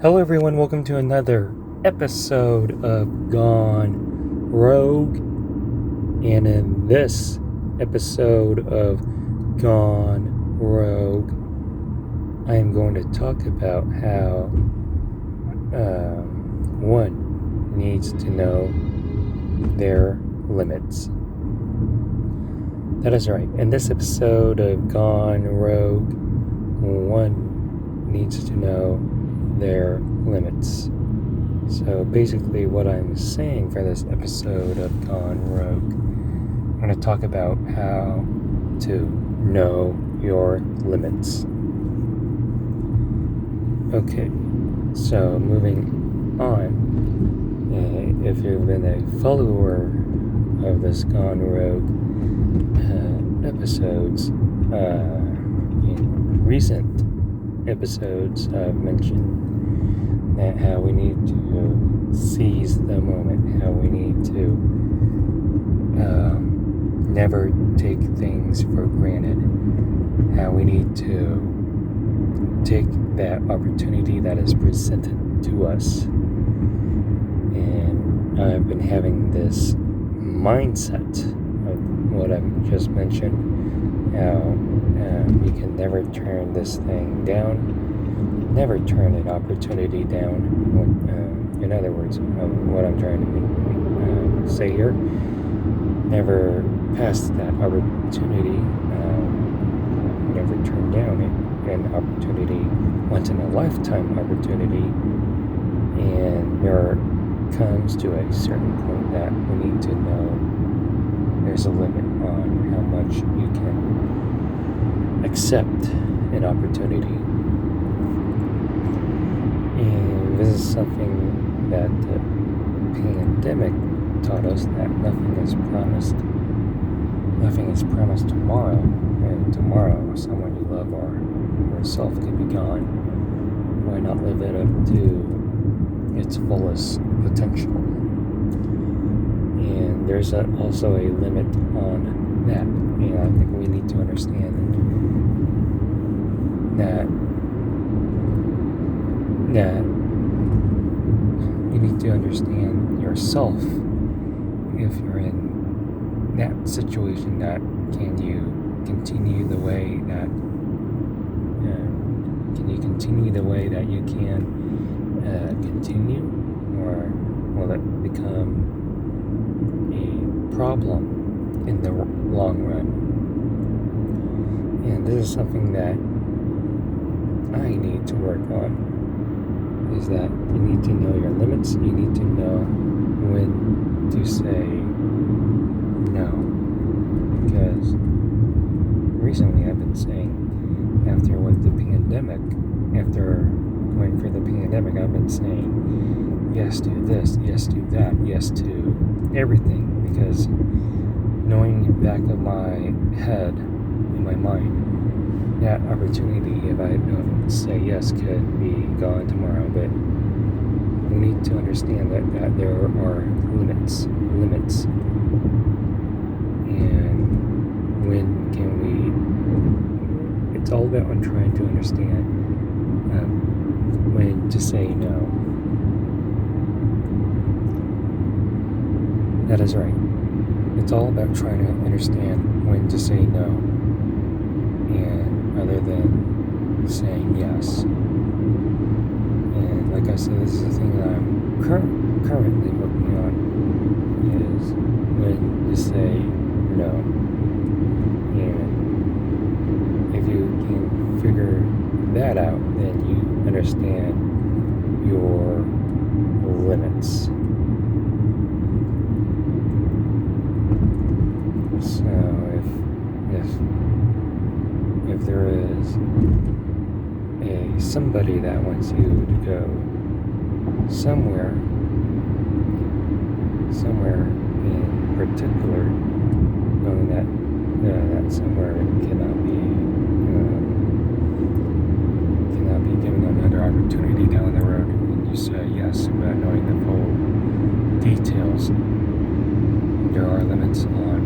Hello, everyone. Welcome to another episode of Gone Rogue. And in this episode of Gone Rogue, I am going to talk about how one needs to know their limits. That is right. In this episode of Gone Rogue, one needs to know their limits. So basically what I'm saying for this episode of Gone Rogue, I'm going to talk about how to know your limits. Okay, so moving on, if you've been a follower of this Gone Rogue episodes, in recent episodes I've mentioned that how we need to seize the moment, how we need to never take things for granted, how we need to take that opportunity that is presented to us. And I've been having this mindset of what I've just mentioned, how we can never turn this thing down, never turn an opportunity down. In other words, what I'm trying to say here, never pass that opportunity, never turn down an opportunity, once in a lifetime opportunity, and there comes to a certain point that we need to know there's a limit on how much you can accept an opportunity. And this is something that the pandemic taught us, that nothing is promised. Nothing is promised tomorrow, and tomorrow someone you love or yourself could be gone. Why not live it up to its fullest potential? And there's also a limit on that. And I think we need to understand that you need to understand yourself. If you're in that situation, that can you continue the way that you can continue, or will it become a problem in the long run? And this is something that I need to work on, is that you need to know your limits. You need to know when to say no. Because recently I've been saying, after going through the pandemic, I've been saying yes to this, yes to that, yes to everything, because knowing in the back of my head, in my mind, that opportunity, if I don't say yes, could be gone tomorrow. But we need to understand that there are limits. And when can we, it's all about trying to understand when to say no. That is right. It's all about trying to understand when to say no, and other than saying yes. And like I said, this is the thing that I'm currently working on, is when to say no. And if you can figure that out, then you understand your limits. So if there is somebody that wants you to go somewhere in particular, knowing that somewhere cannot be given another opportunity down the road, and you say yes without knowing the full details, there are limits on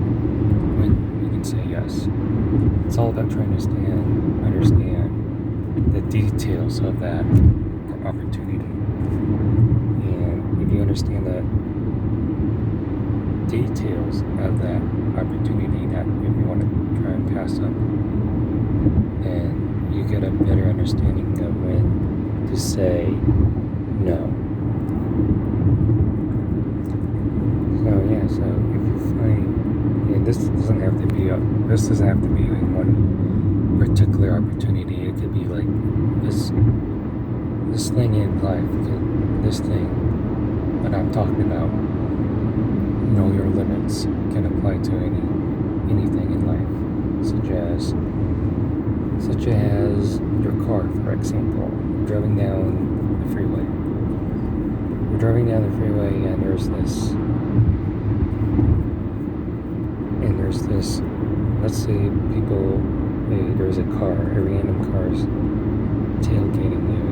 when you can say yes. It's all about trying to understand the details of that opportunity. And if you understand the details of that opportunity that if you want to try and pass up, then you get a better understanding of when to say no. So if you find, and this doesn't have to be in one particular opportunity. It could be like this thing in life, this thing that I'm talking about. Know your limits can apply to anything in life, such as your car, for example. You're driving down the freeway. And there's this, let's say there's a random car's tailgating you,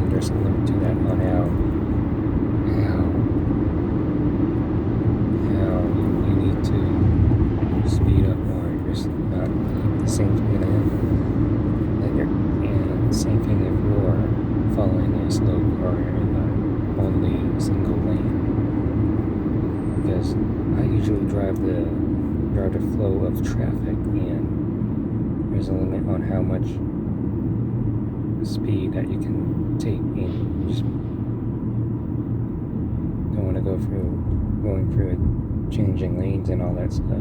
and there's a limit to that on how you need to speed up, or you're not the same speed I am. And same thing if you're following a slow car in the only single lane. Because I usually drive the flow of traffic, and there's a limit on how much speed that you can take, and you just don't want to going through it, changing lanes and all that stuff. I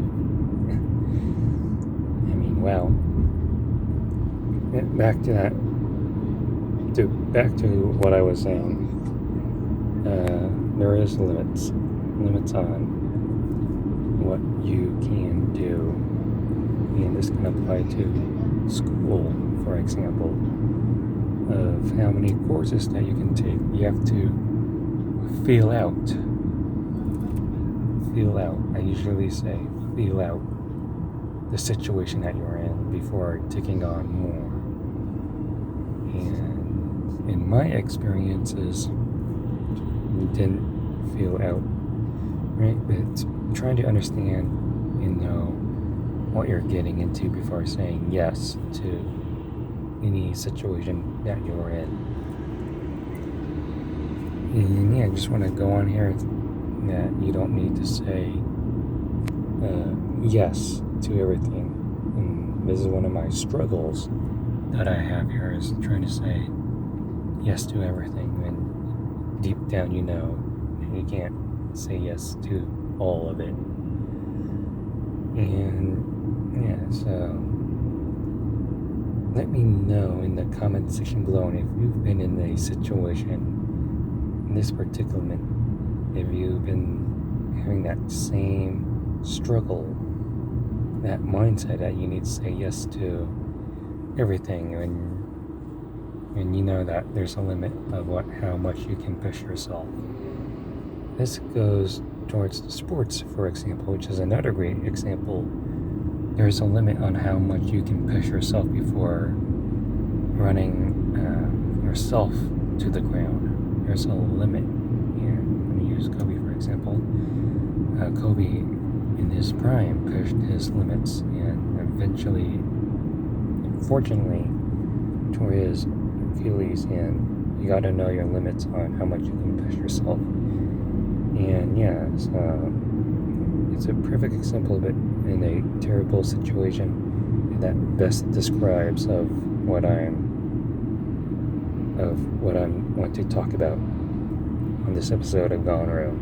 mean, wow. Back to what I was saying. There is limits on what you can do, and this can apply to school, for example, of how many courses that you can take. You have to feel out. I usually say feel out the situation that you're in before taking on more. And in my experiences, didn't feel out, right? But trying to understand and know what you're getting into before saying yes to any situation that you're in. And I just want to go on here that you don't need to say yes to everything. And this is one of my struggles that I have here, is trying to say yes to everything when deep down you know you can't say yes to all of it. And so let me know in the comment section below, and if you've been in a situation in this predicament, if you've been having that same struggle, that mindset that you need to say yes to everything, and you know that there's a limit of how much you can push yourself. This goes towards sports, for example, which is another great example. There's a limit on how much you can push yourself before running yourself to the ground. There's a limit. And when you use Kobe, for example, Kobe in his prime pushed his limits, and eventually, unfortunately, tore his Achilles. And you got to know your limits on how much you can push yourself. And it's a perfect example of it in a terrible situation that best describes of what I want to talk about on this episode of Gone Rogue.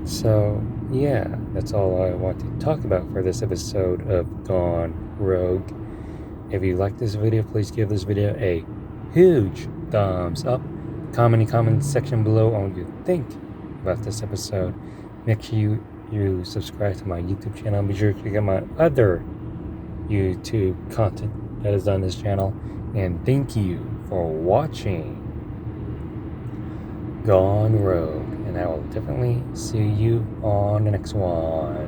So that's all I want to talk about for this episode of Gone Rogue. If you like this video, please give this video a huge thumbs up. Comment in the comment section below on what you think about this episode. Make sure you subscribe to my YouTube channel. Be sure to check out my other YouTube content that is on this channel. And thank you for watching Gone Rogue. And I will definitely see you on the next one.